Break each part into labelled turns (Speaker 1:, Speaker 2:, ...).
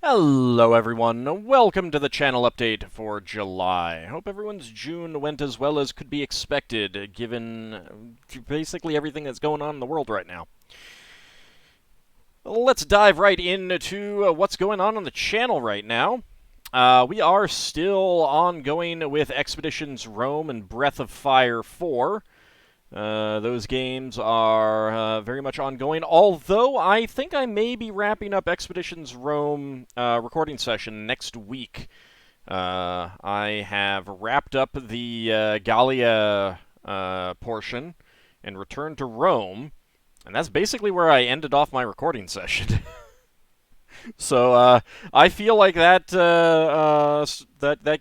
Speaker 1: Hello everyone, welcome to the channel update for July. Hope everyone's June went as well as could be expected, given basically everything that's going on in the world right now. Let's dive right into what's going on the channel right now. We are still ongoing with Expeditions Rome and Breath of Fire 4. Those games are very much ongoing, although I think I may be wrapping up Expeditions Rome recording session next week. I have wrapped up the Gallia portion and returned to Rome, and that's basically where I ended off my recording session. So I feel like that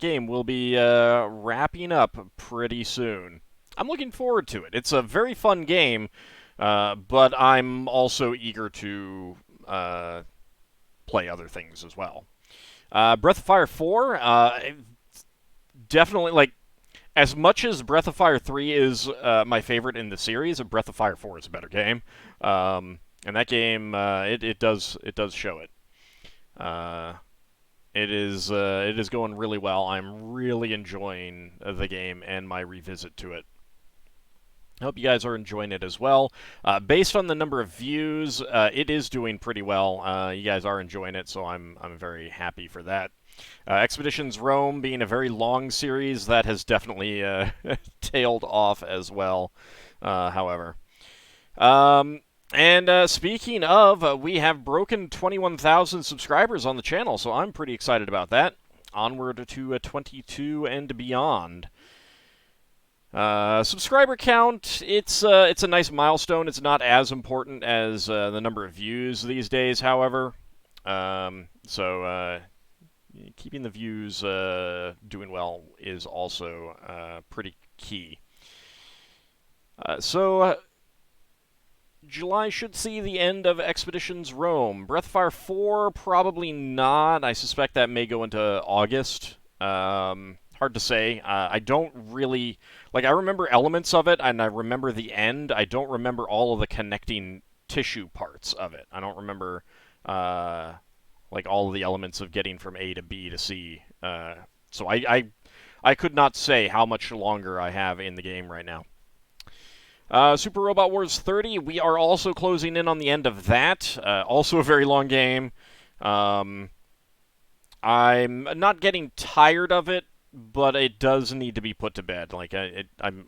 Speaker 1: game will be wrapping up pretty soon. I'm looking forward to it. It's a very fun game, but I'm also eager to play other things as well. Breath of Fire 4, definitely, like, as much as Breath of Fire 3 is my favorite in the series, Breath of Fire 4 is a better game. And that game, it does show it. It is going really well. I'm really enjoying the game and my revisit to it. I hope you guys are enjoying it as well. Based on the number of views, it is doing pretty well. You guys are enjoying it, so I'm very happy for that. Expeditions Rome being a very long series, that has definitely tailed off as well, however. Speaking of, we have broken 21,000 subscribers on the channel, so I'm pretty excited about that. Onward to 22 and beyond. Subscriber count, it's a nice milestone. It's not as important as the number of views these days, however. Keeping the views doing well is also pretty key. July should see the end of Expeditions Rome. Breath of Fire 4, probably not. I suspect that may go into August. Hard to say. I don't really... Like, I remember elements of it, and I remember the end. I don't remember all of the connecting tissue parts of it. I don't remember, like, all of the elements of getting from A to B to C. So I could not say how much longer I have in the game right now. Super Robot Wars 30, we are also closing in on the end of that. Also a very long game. I'm not getting tired of it, but it does need to be put to bed. Like I'm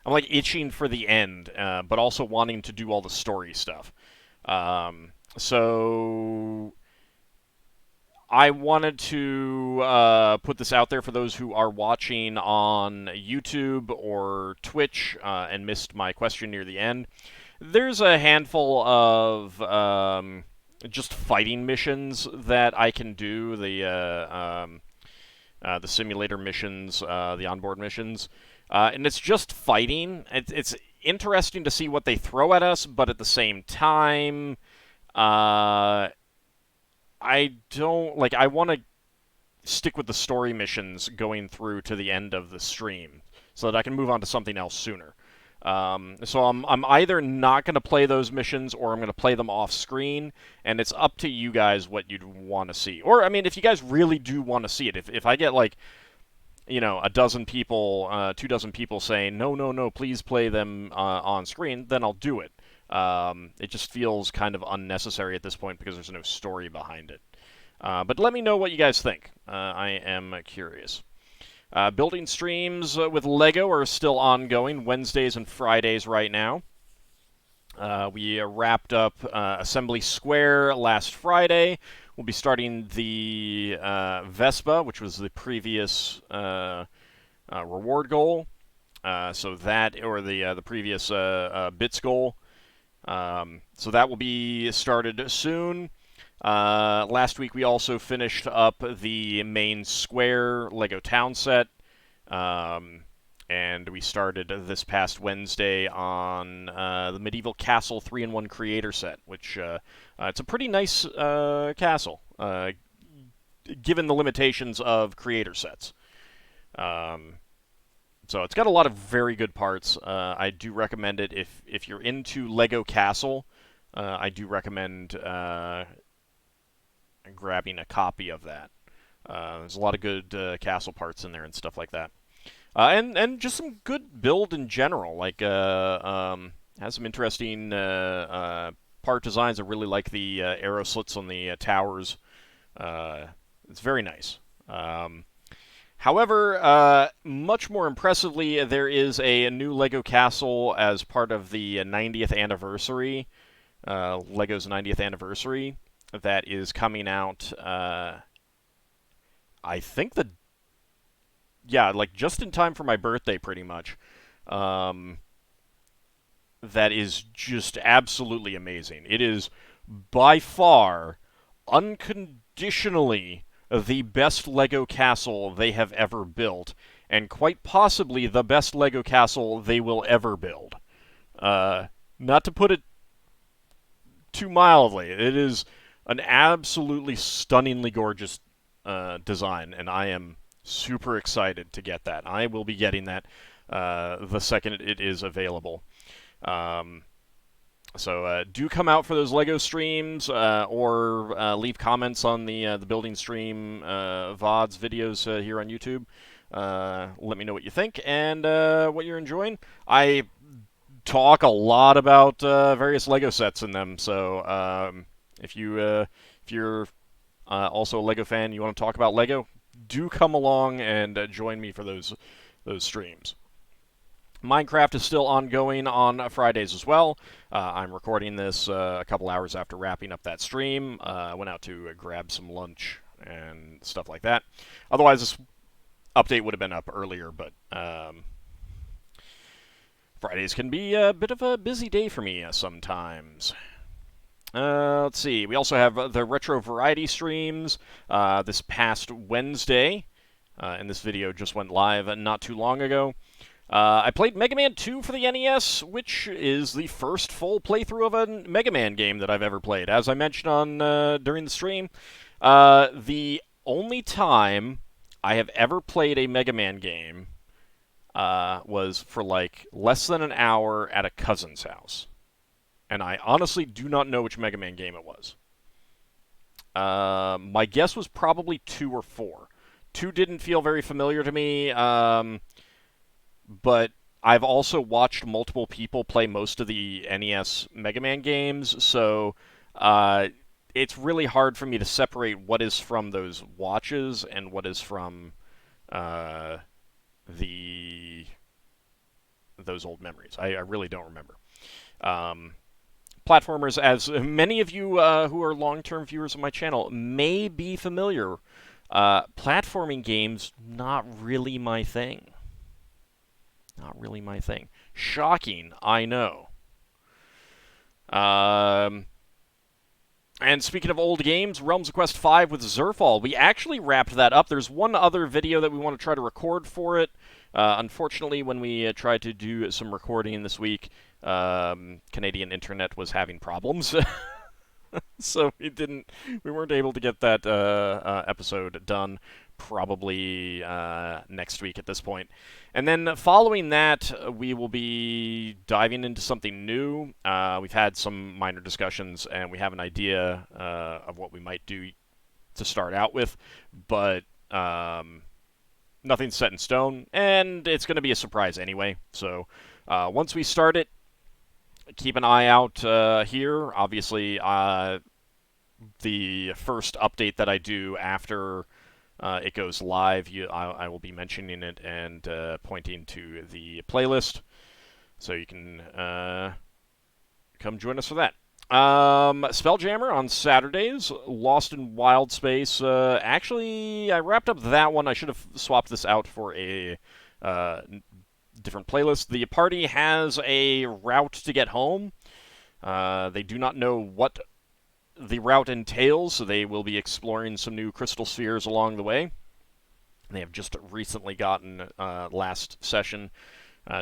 Speaker 1: like itching for the end, but also wanting to do all the story stuff. So I wanted to put this out there for those who are watching on YouTube or Twitch and missed my question near the end. There's a handful of just fighting missions that I can do. The simulator missions, the onboard missions, and it's just fighting. It's interesting to see what they throw at us, but at the same time, I don't like. I want to stick with the story missions going through to the end of the stream, so that I can move on to something else sooner. So I'm either not going to play those missions or I'm going to play them off screen, and it's up to you guys what you'd want to see. Or I mean, if you guys really do want to see it, if I get like, you know, a dozen people, 2 dozen people saying no, please play them on screen, then I'll do it. It just feels kind of unnecessary at this point because there's no story behind it. But let me know what you guys think. I am curious. Building streams with LEGO are still ongoing, Wednesdays and Fridays right now. We wrapped up Assembly Square last Friday. We'll be starting the Vespa, which was the previous reward goal. So that, or the previous bits goal. So that will be started soon. Last week we also finished up the main square LEGO town set, and we started this past Wednesday on the Medieval Castle 3-in-1 Creator set, which it's a pretty nice castle, given the limitations of Creator sets. So it's got a lot of very good parts. I do recommend it if you're into LEGO Castle. I do recommend grabbing grabbing a copy of that. There's a lot of good castle parts in there and stuff like that. And just some good build in general. Like, has some interesting part designs. I really like the arrow slits on the towers. It's very nice. However, much more impressively, there is a new LEGO castle as part of the 90th anniversary, LEGO's 90th anniversary, that is coming out, I think like just in time for my birthday, pretty much. That is just absolutely amazing. It is by far, unconditionally, the best LEGO castle they have ever built, and quite possibly the best LEGO castle they will ever build. Not to put it too mildly, it is an absolutely stunningly gorgeous design, and I am super excited to get that. I will be getting that the second it is available. So do come out for those LEGO streams, or leave comments on the building stream VODs videos here on YouTube. Let me know what you think and what you're enjoying. I talk a lot about various LEGO sets in them, so if you're also a LEGO fan, you want to talk about LEGO, do come along and join me for those streams. Minecraft is still ongoing on Fridays as well. I'm recording this a couple hours after wrapping up that stream. I went out to grab some lunch and stuff like that. Otherwise, this update would have been up earlier, but Fridays can be a bit of a busy day for me sometimes. Let's see. We also have the Retro Variety streams this past Wednesday, and this video just went live not too long ago. I played Mega Man 2 for the NES, which is the first full playthrough of a Mega Man game that I've ever played. As I mentioned on during the stream, the only time I have ever played a Mega Man game was for like less than an hour at a cousin's house. And I honestly do not know which Mega Man game it was. My guess was probably 2 or 4. 2 didn't feel very familiar to me, but I've also watched multiple people play most of the NES Mega Man games, so it's really hard for me to separate what is from those watches and what is from those old memories. I really don't remember. Platformers, as many of you who are long-term viewers of my channel may be familiar, platforming games, not really my thing. Not really my thing. Shocking, I know. And speaking of old games, Realms of Quest 5 with Zerfall. We actually wrapped that up. There's one other video that we want to try to record for it. Unfortunately, when we tried to do some recording this week, Canadian internet was having problems. So we weren't able to get that episode done. Probably next week at this point. And then following that, we will be diving into something new. We've had some minor discussions, and we have an idea of what we might do to start out with, but nothing's set in stone, and it's going to be a surprise anyway. So once we start it, keep an eye out here. Obviously, the first update that I do after it goes live, I will be mentioning it and pointing to the playlist, so you can come join us for that. Spelljammer on Saturdays, Lost in Wild Space. Actually, I wrapped up that one. I should have swapped this out for a different playlist. The party has a route to get home. They do not know what the route entails, so they will be exploring some new crystal spheres along the way. They have just recently gotten, last session,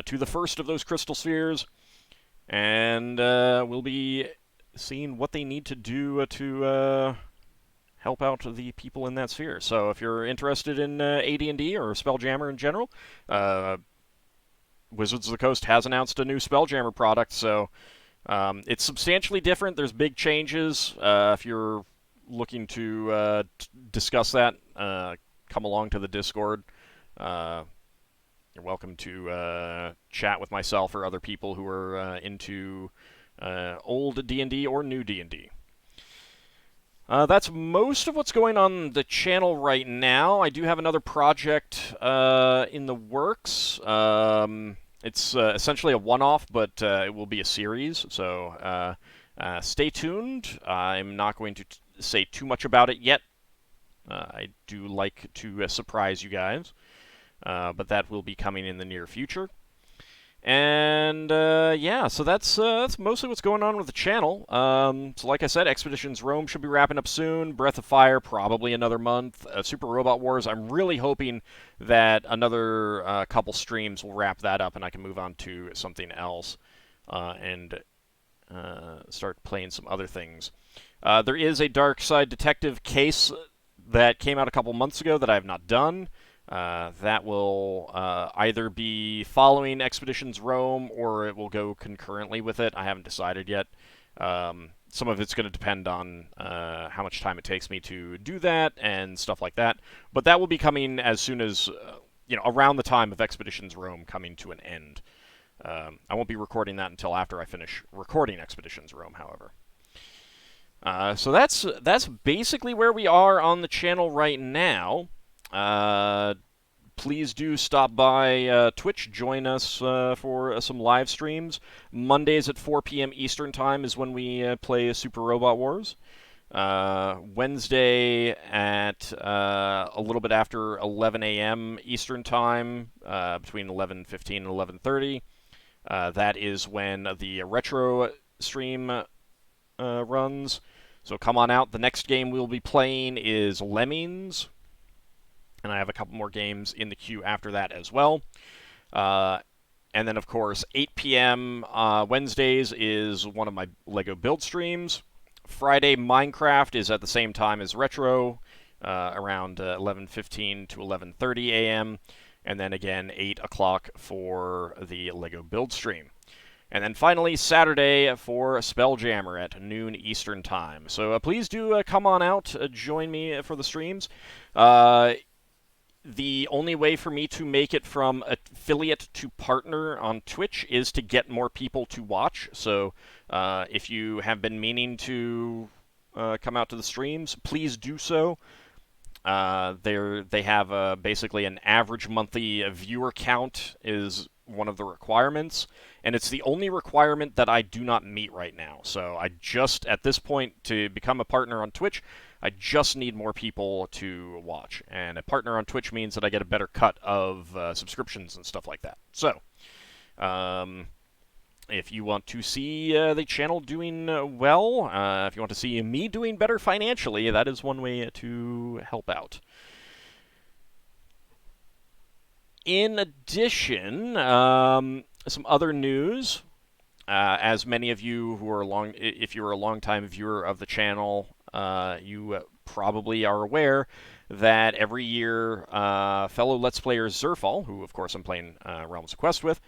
Speaker 1: to the first of those crystal spheres, and we'll be seeing what they need to do to help out the people in that sphere. So if you're interested in AD&D or Spelljammer in general, Wizards of the Coast has announced a new Spelljammer product, so it's substantially different. There's big changes. If you're looking to discuss that, come along to the Discord. You're welcome to chat with myself or other people who are into old D&D or new D&D. That's most of what's going on the channel right now. I do have another project in the works. It's essentially a one-off, but it will be a series, so stay tuned. I'm not going to say too much about it yet. I do like to surprise you guys, but that will be coming in the near future. And yeah, so that's mostly what's going on with the channel. So like I said, Expeditions Rome should be wrapping up soon. Breath of Fire probably another month. Super Robot Wars, I'm really hoping that another couple streams will wrap that up, and I can move on to something else and start playing some other things. There is a Dark Side Detective case that came out a couple months ago that I have not done. That will either be following Expeditions Rome, or it will go concurrently with it. I haven't decided yet. Some of it's going to depend on how much time it takes me to do that and stuff like that. But that will be coming as soon as, around the time of Expeditions Rome coming to an end. I won't be recording that until after I finish recording Expeditions Rome, however. So that's basically where we are on the channel right now. Please do stop by Twitch, join us for some live streams. Mondays at 4 p.m. Eastern Time is when we play Super Robot Wars. Wednesday at a little bit after 11 a.m. Eastern Time, between 11:15 and 11:30. That is when the retro stream runs. So come on out. The next game we'll be playing is Lemmings. And I have a couple more games in the queue after that as well. And then, of course, 8 p.m. Wednesdays is one of my LEGO build streams. Friday, Minecraft is at the same time as Retro, around 11:15 to 11:30 a.m. And then again, 8 o'clock for the LEGO build stream. And then finally, Saturday for Spelljammer at noon Eastern Time. So please do come on out, join me for the streams. The only way for me to make it from affiliate to partner on Twitch is to get more people to watch. So if you have been meaning to come out to the streams, please do so. They have basically an average monthly viewer count is one of the requirements, and it's the only requirement that I do not meet right now. So I just, at this point, to become a partner on Twitch, I just need more people to watch. And a partner on Twitch means that I get a better cut of subscriptions and stuff like that. So, if you want to see the channel doing well, if you want to see me doing better financially, that is one way to help out. In addition, some other news. As many of you who are if you're a long-time viewer of the channel, you probably are aware that every year fellow Let's Players Zerfall, who of course I'm playing Realms of Quest with,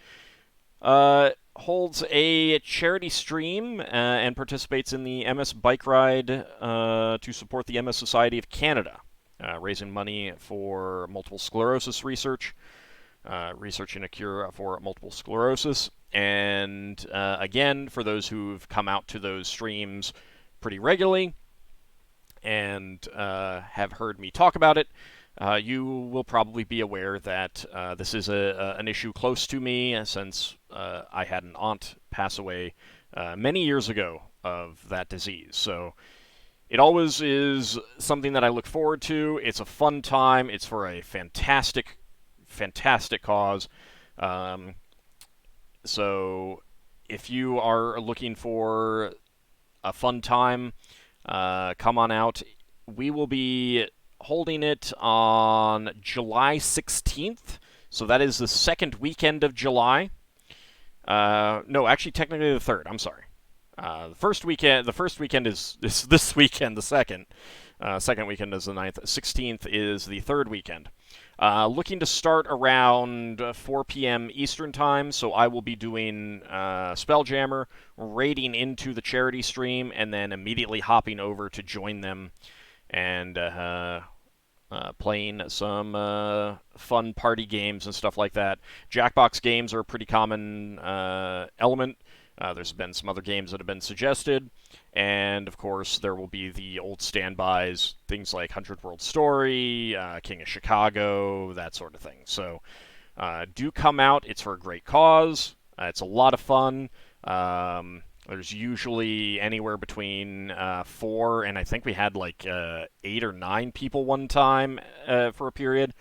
Speaker 1: holds a charity stream and participates in the MSBikeRide to support the MS Society of Canada, raising money for multiple sclerosis research, researching a cure for multiple sclerosis. And again, for those who've come out to those streams pretty regularly and have heard me talk about it, you will probably be aware that this is an issue close to me, since I had an aunt pass away many years ago of that disease. So it always is something that I look forward to. It's a fun time. It's for a fantastic, fantastic cause. So if you are looking for a fun time, come on out. We will be holding it on July 16th, so that is the second weekend of July. No, actually, technically the third. I'm sorry. The first weekend is this weekend, the second. Second weekend is the 9th. 16th is the third weekend. Looking to start around 4 p.m. Eastern Time, so I will be doing Spelljammer, raiding into the charity stream, and then immediately hopping over to join them and playing some fun party games and stuff like that. Jackbox games are a pretty common element. There's been some other games that have been suggested, and of course there will be the old standbys, things like 100 World Story, King of Chicago, that sort of thing. So do come out. It's for a great cause. It's a lot of fun. There's usually anywhere between 4 and I think we had like 8 or 9 people one time for a period.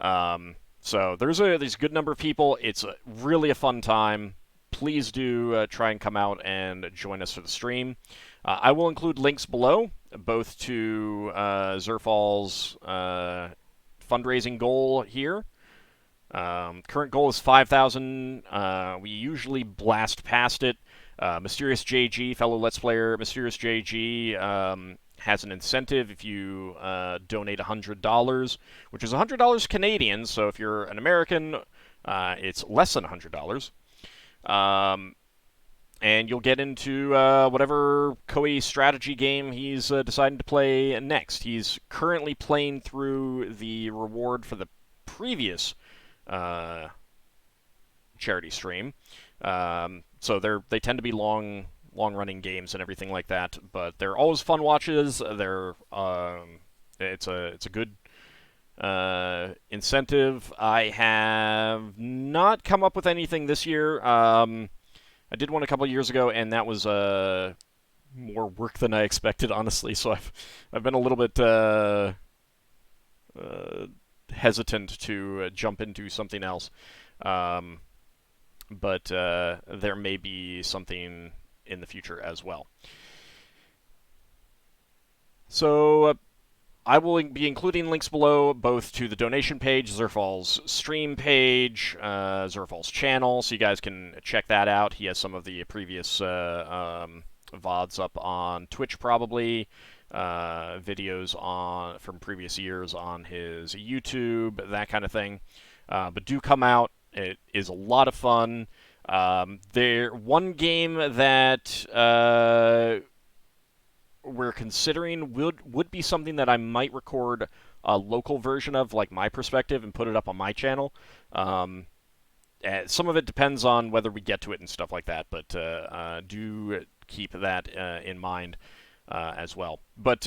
Speaker 1: So there's a good number of people. It's really a fun time. Please do try and come out and join us for the stream. I will include links below, both to Zerfall's fundraising goal here. Current goal is 5,000. We usually blast past it. Mysterious JG, fellow Let's Player, Mysterious JG has an incentive if you donate $100, which is $100 Canadian. So if you're an American, it's less than $100. And you'll get into whatever Koei strategy game he's deciding to play next. He's currently playing through the reward for the previous charity stream. So they tend to be long-running games and everything like that, but they're always fun watches. It's a good incentive. I have not come up with anything this year. I did one a couple years ago, and that was more work than I expected, honestly. So I've been a little bit hesitant to jump into something else. But there may be something in the future as well. So I will be including links below, both to the donation page, Zerfall's stream page, Zerfall's channel, so you guys can check that out. He has some of the previous VODs up on Twitch, probably, videos from previous years on his YouTube, that kind of thing. But do come out. It is a lot of fun. One game that we're considering would be something that I might record a local version of, like my perspective, and put it up on my channel. Some of it depends on whether we get to it and stuff like that, but do keep that in mind as well. But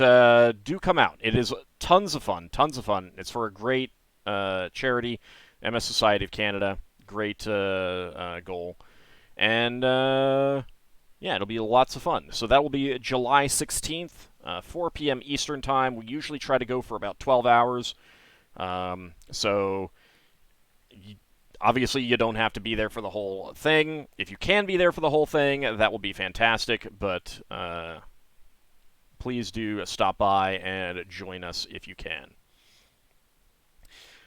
Speaker 1: do come out. It is tons of fun, tons of fun. It's for a great charity, MS Society of Canada. Great goal. And yeah, it'll be lots of fun. So that will be July 16th, 4 p.m. Eastern Time. We usually try to go for about 12 hours. So obviously you don't have to be there for the whole thing. If you can be there for the whole thing, that will be fantastic. But please do stop by and join us if you can.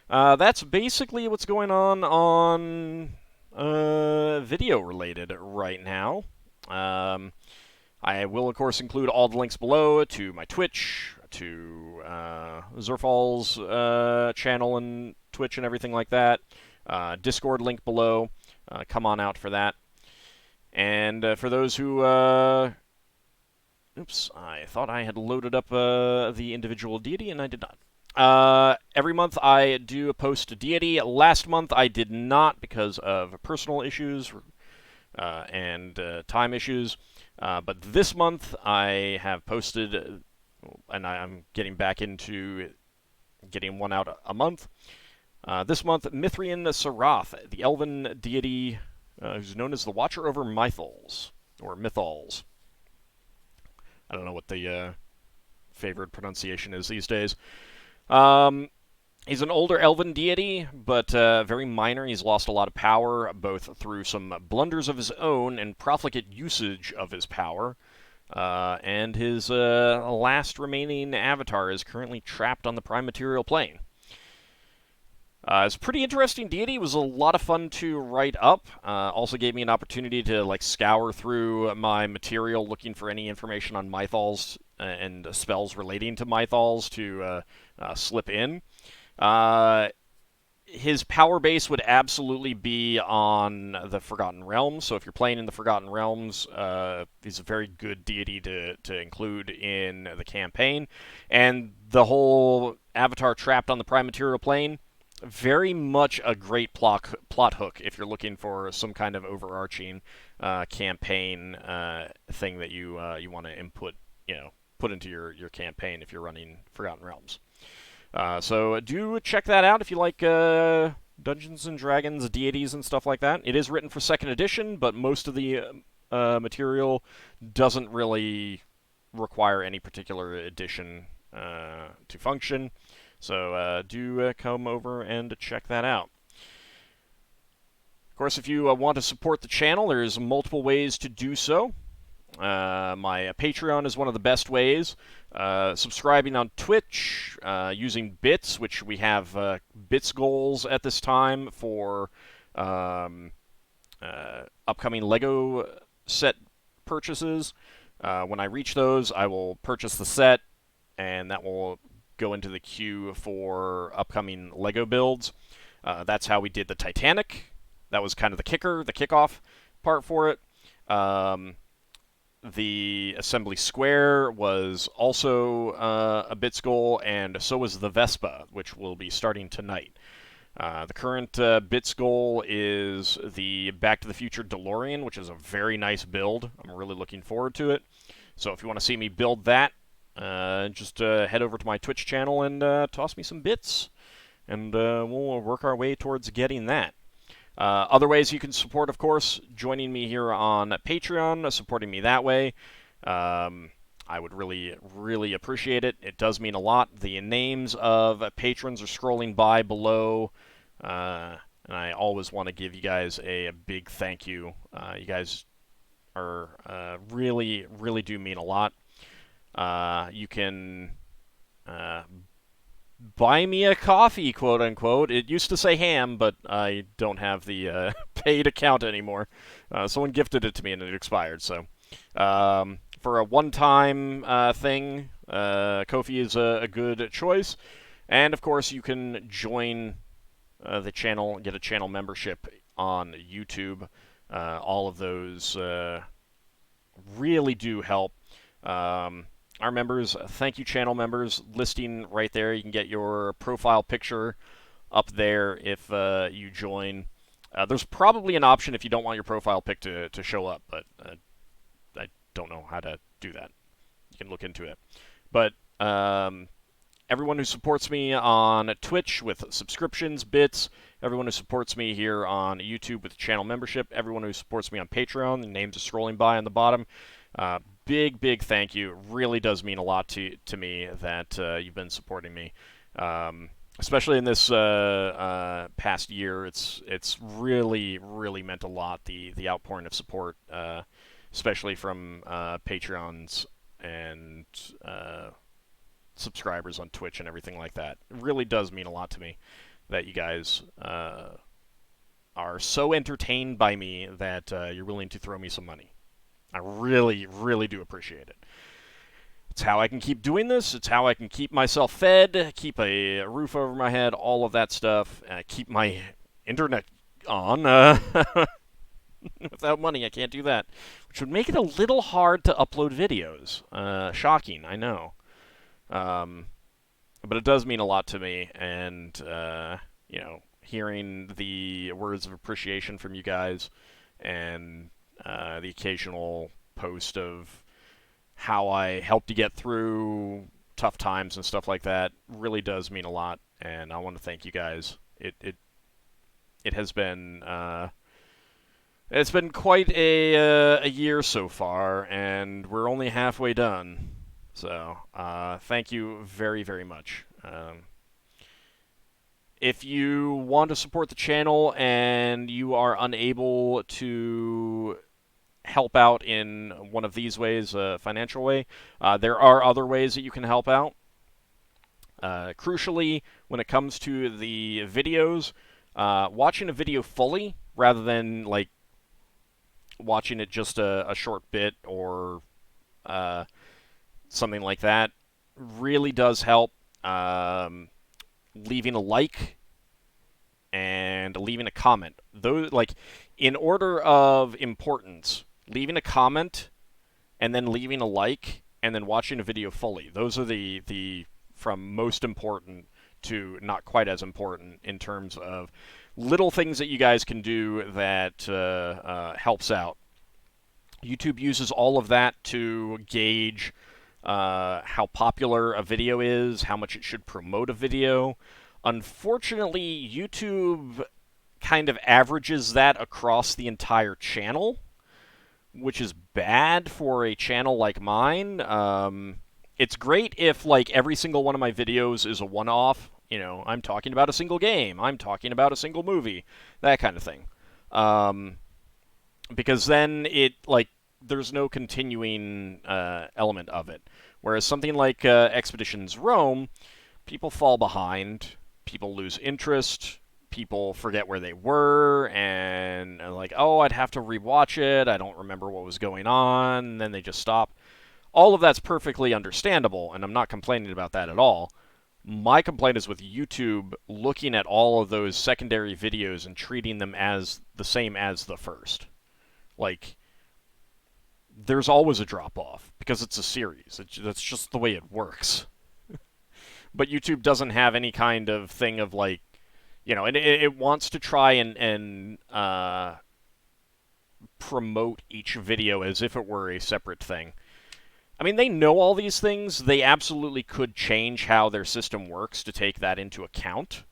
Speaker 1: That's basically what's going on video-related right now. I will, of course, include all the links below to my Twitch, to Zerfall's channel and Twitch and everything like that. Discord link below. Come on out for that. And for those who... oops, I thought I had loaded up the individual deity, and I did not. Every month I do a post to deity. Last month I did not because of personal issues and time issues. But this month I have posted, and I'm getting back into getting one out a month. This month, Mythrien Sarath, the elven deity who's known as the Watcher over Mythals, or Mythals. I don't know what the favored pronunciation is these days. He's an older elven deity, but very minor. He's lost a lot of power, both through some blunders of his own and profligate usage of his power. And his last remaining avatar is currently trapped on the prime material plane. It's a pretty interesting deity. It was a lot of fun to write up. Also gave me an opportunity to scour through my material looking for any information on Mythals and spells relating to Mythals to slip in. Uh, his power base would absolutely be on the Forgotten Realms. So if you're playing in the Forgotten Realms, he's a very good deity to include in the campaign. And the whole Avatar trapped on the Prime Material Plane, very much a great plot hook if you're looking for some kind of overarching campaign thing that you want to input, put into your campaign if you're running Forgotten Realms. So do check that out if you like Dungeons and Dragons, deities, and stuff like that. It is written for second edition, but most of the material doesn't really require any particular edition to function. So do come over and check that out. Of course, if you want to support the channel, there's multiple ways to do so. My Patreon is one of the best ways. Subscribing on Twitch, using bits, which we have bits goals at this time for upcoming Lego set purchases. When I reach those, I will purchase the set, and that will go into the queue for upcoming Lego builds. That's how we did the Titanic. That was kind of the kickoff part for it. The Assembly Square was also a bits goal, and so was the Vespa, which will be starting tonight. The current bits goal is the Back to the Future DeLorean, which is a very nice build. I'm really looking forward to it. So if you want to see me build that, just head over to my Twitch channel and toss me some bits, and we'll work our way towards getting that. Other ways you can support, of course, joining me here on Patreon, supporting me that way. I would really, really appreciate it. It does mean a lot. The names of patrons are scrolling by below, and I always want to give you guys a big thank you. You guys are really, really do mean a lot. You can buy me a coffee, quote unquote. It used to say ham, but I don't have the paid account anymore. Someone gifted it to me and it expired. So for a one-time thing, Ko-fi is a good choice. And of course, you can join the channel, get a channel membership on YouTube. All of those really do help. Our members, thank you, channel members. Listing right there. You can get your profile picture up there if you join. There's probably an option if you don't want your profile pic to show up, but I don't know how to do that. You can look into it. But everyone who supports me on Twitch with subscriptions, bits, everyone who supports me here on YouTube with channel membership, everyone who supports me on Patreon, the names are scrolling by on the bottom. Big thank you. It really does mean a lot to me that you've been supporting me, especially in this past year. It's really meant a lot. The outpouring of support, especially from Patreons and subscribers on Twitch and everything like that. It really does mean a lot to me that you guys are so entertained by me that you're willing to throw me some money. I really do appreciate it. It's how I can keep doing this. It's how I can keep myself fed, keep a roof over my head, all of that stuff, keep my internet on. Without money, I can't do that. Which would make it a little hard to upload videos. Shocking, I know. But it does mean a lot to me, and, hearing the words of appreciation from you guys, and the occasional post of how I helped to get through tough times and stuff like that really does mean a lot, and I want to thank you guys. It has been it's been quite a year so far, and we're only halfway done. So thank you very much. If you want to support the channel and you are unable to help out in one of these ways, a financial way, there are other ways that you can help out. Crucially, when it comes to the videos, watching a video fully rather than like watching it just a short bit or something like that really does help. Leaving a like and leaving a comment. Those, like, in order of importance, leaving a comment and then leaving a like and then watching a video fully. Those are the from most important to not quite as important in terms of little things that you guys can do that helps out. YouTube uses all of that to gauge how popular a video is, how much it should promote a video. Unfortunately, YouTube kind of averages that across the entire channel, which is bad for a channel like mine. It's great if, like, every single one of my videos is a one-off. You know, I'm talking about a single game, I'm talking about a single movie, that kind of thing. Because then there's no continuing element of it. Whereas something like Expeditions Rome, people fall behind, people lose interest, people forget where they were, and like, oh, I'd have to rewatch it, I don't remember what was going on, and then they just stop. All of that's perfectly understandable, and I'm not complaining about that at all. My complaint is with YouTube looking at all of those secondary videos and treating them as the same as the first. Like, there's always a drop-off, because it's a series. That's just the way it works. But YouTube doesn't have any kind of thing of, like, you know, and it wants to try and promote each video as if it were a separate thing. I mean, they know all these things. They absolutely could change how their system works to take that into account.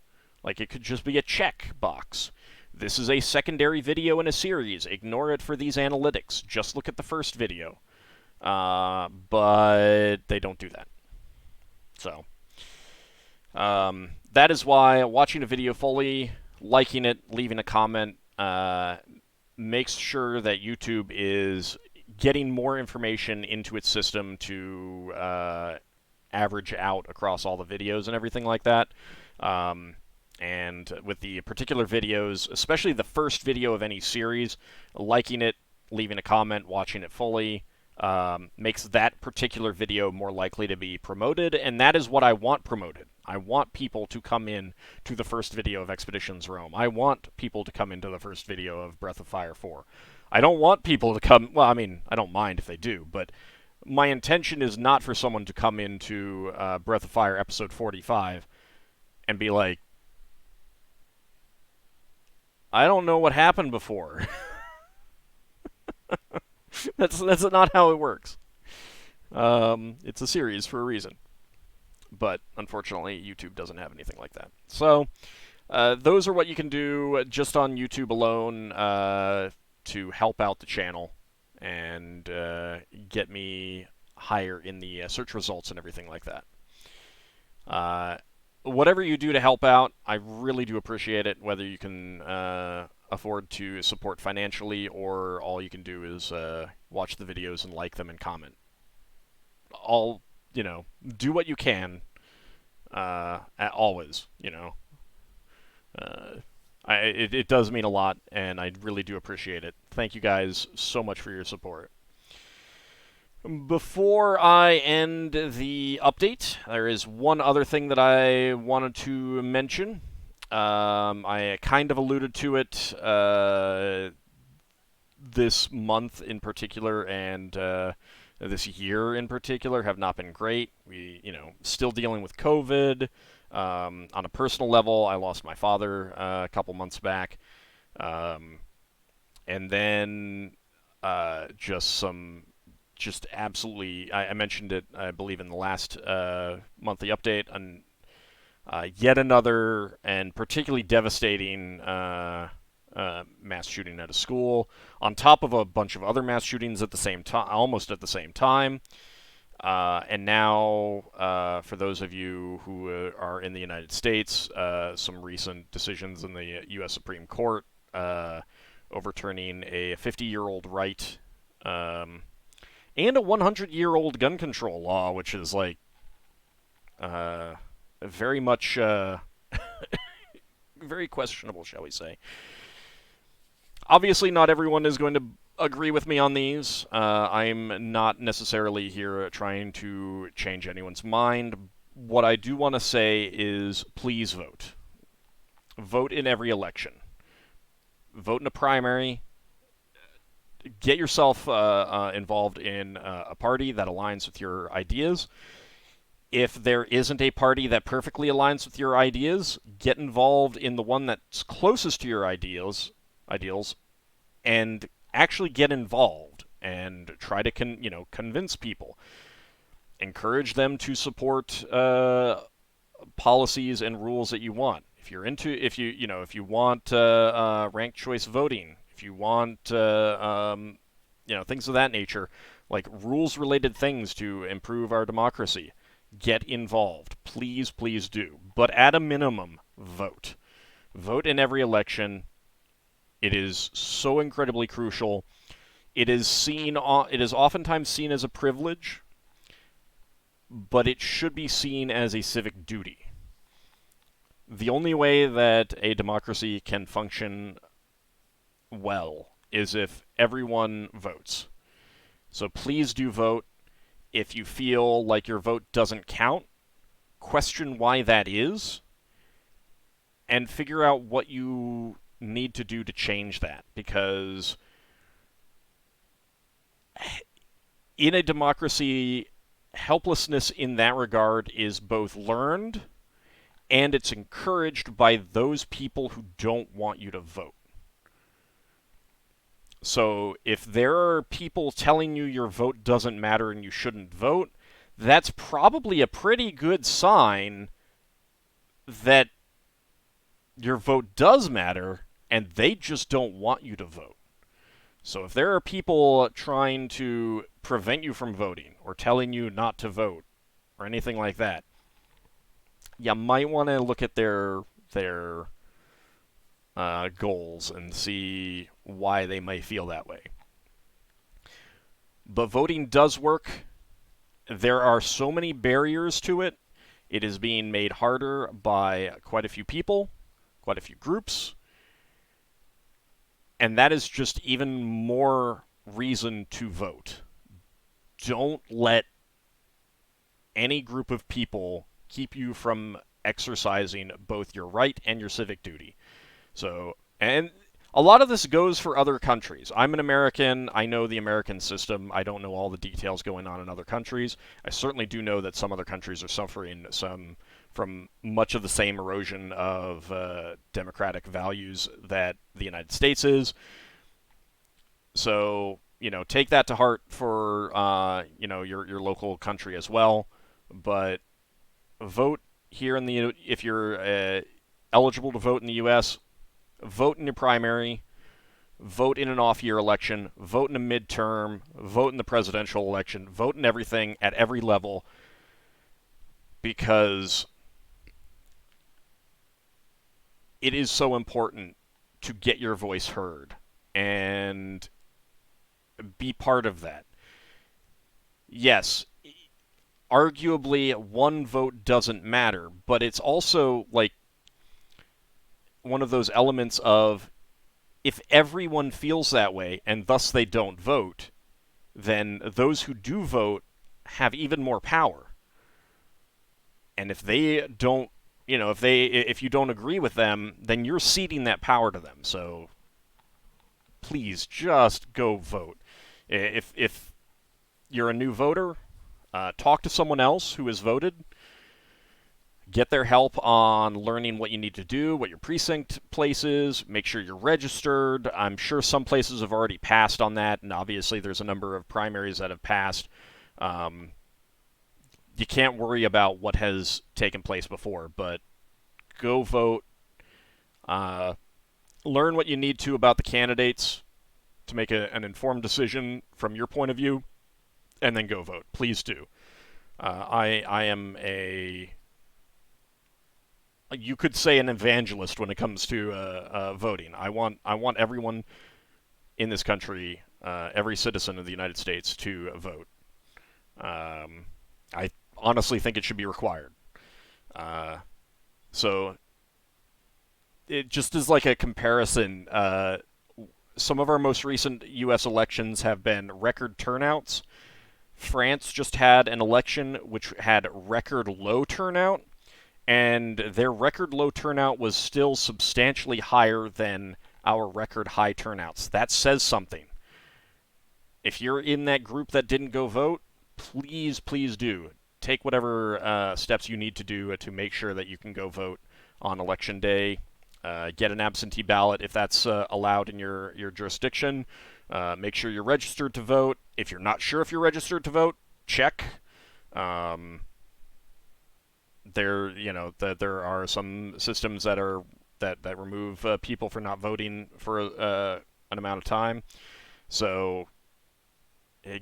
Speaker 1: Like, it could just be a check box. This is a secondary video in a series. Ignore it for these analytics. Just look at the first video. But they don't do that. So, that is why watching a video fully, liking it, leaving a comment, makes sure that YouTube is getting more information into its system to average out across all the videos and everything like that. And with the particular videos, especially the first video of any series, liking it, leaving a comment, watching it fully, makes that particular video more likely to be promoted, and that is what I want promoted. I want people to come in to the first video of Expeditions Rome. I want people to come into the first video of Breath of Fire 4. I don't want people to come... Well, I mean, I don't mind if they do, but my intention is not for someone to come into Breath of Fire Episode 45 and be like, I don't know what happened before. That's not how it works. It's a series for a reason. But, unfortunately, YouTube doesn't have anything like that. So, those are what you can do just on YouTube alone to help out the channel and get me higher in the search results and everything like that. Whatever you do to help out, I really do appreciate it, whether you can afford to support financially or all you can do is watch the videos and like them and comment. All, you know, do what you can, always, you know. It does mean a lot, and I really do appreciate it. Thank you guys so much for your support. Before I end the update, there is one other thing that I wanted to mention. I kind of alluded to it this month in particular, and this year in particular have not been great. We, you know, still dealing with COVID. On a personal level, I lost my father a couple months back. And then just absolutely, I mentioned it, I believe, in the last monthly update, and yet another and particularly devastating mass shooting at a school, on top of a bunch of other mass shootings at the same time, almost at the same time. And now, for those of you who are in the United States, some recent decisions in the U.S. Supreme Court overturning a 50-year-old right and a 100-year-old gun control law, which is, like, very much very questionable, shall we say. Obviously, not everyone is going to agree with me on these. I'm not necessarily here trying to change anyone's mind. What I do want to say is please vote. Vote in every election. Vote in a primary. Get yourself involved in a party that aligns with your ideas. If there isn't a party that perfectly aligns with your ideas, get involved in the one that's closest to your ideals, and actually get involved and try to convince people. Encourage them to support policies and rules that you want. If you want ranked choice voting, if you want things of that nature, like rules related things to improve our democracy, get involved. Please, please do. But at a minimum, vote. Vote in every election. It is so incredibly crucial. It is oftentimes seen as a privilege, but it should be seen as a civic duty. The only way that a democracy can function well is if everyone votes. So please do vote. If you feel like your vote doesn't count, question why that is, and figure out what you need to do to change that. Because in a democracy, helplessness in that regard is both learned and it's encouraged by those people who don't want you to vote. So if there are people telling you your vote doesn't matter and you shouldn't vote, that's probably a pretty good sign that your vote does matter and they just don't want you to vote. So if there are people trying to prevent you from voting or telling you not to vote or anything like that, you might want to look at their goals and see why they might feel that way. But voting does work. There are so many barriers to it. It is being made harder by quite a few people, quite a few groups, and that is just even more reason to vote. Don't let any group of people keep you from exercising both your right and your civic duty. So, and a lot of this goes for other countries. I'm an American. I know the American system. I don't know all the details going on in other countries. I certainly do know that some other countries are suffering from much of the same erosion of democratic values that the United States is. So, take that to heart for, your local country as well. But vote here if you're eligible to vote in the U.S., vote in your primary, vote in an off-year election, vote in a midterm, vote in the presidential election, vote in everything at every level, because it is so important to get your voice heard and be part of that. Yes, arguably one vote doesn't matter, but it's also like one of those elements of if everyone feels that way and thus they don't vote, then those who do vote have even more power. And if they don't, if you don't agree with them, then you're ceding that power to them. So please just go vote. If you're a new voter, talk to someone else who has voted. Get their help on learning what you need to do, what your precinct place is, make sure you're registered. I'm sure some places have already passed on that, and obviously there's a number of primaries that have passed. You can't worry about what has taken place before, but go vote. Learn what you need to about the candidates to make an informed decision from your point of view, and then go vote. Please do. I am you could say an evangelist when it comes to voting. I want everyone in this country, every citizen of the United States, to vote. I honestly think it should be required. So it just is like a comparison. some of our most recent U.S. elections have been record turnouts. France just had an election which had record low turnout, and their record low turnout was still substantially higher than our record high turnouts. That says something. If you're in that group that didn't go vote, please, please do. Take whatever steps you need to do to make sure that you can go vote on election day. Get an absentee ballot if that's allowed in your jurisdiction. Make sure you're registered to vote. If you're not sure if you're registered to vote, check. There are some systems that remove people for not voting for an amount of time. So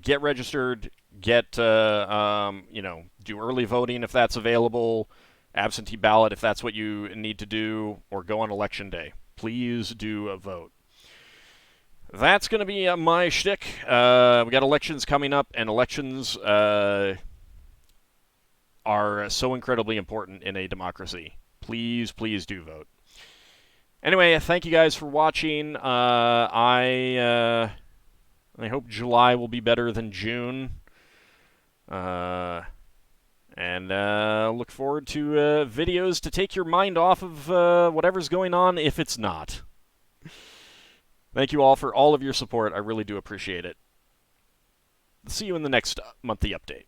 Speaker 1: get registered. Get do early voting if that's available. Absentee ballot if that's what you need to do, or go on election day. Please do a vote. That's going to be my shtick. We got elections coming up, and elections are so incredibly important in a democracy. Please, please do vote. Anyway, thank you guys for watching. I hope July will be better than June. And look forward to videos to take your mind off of whatever's going on if it's not. Thank you all for all of your support. I really do appreciate it. See you in the next monthly update.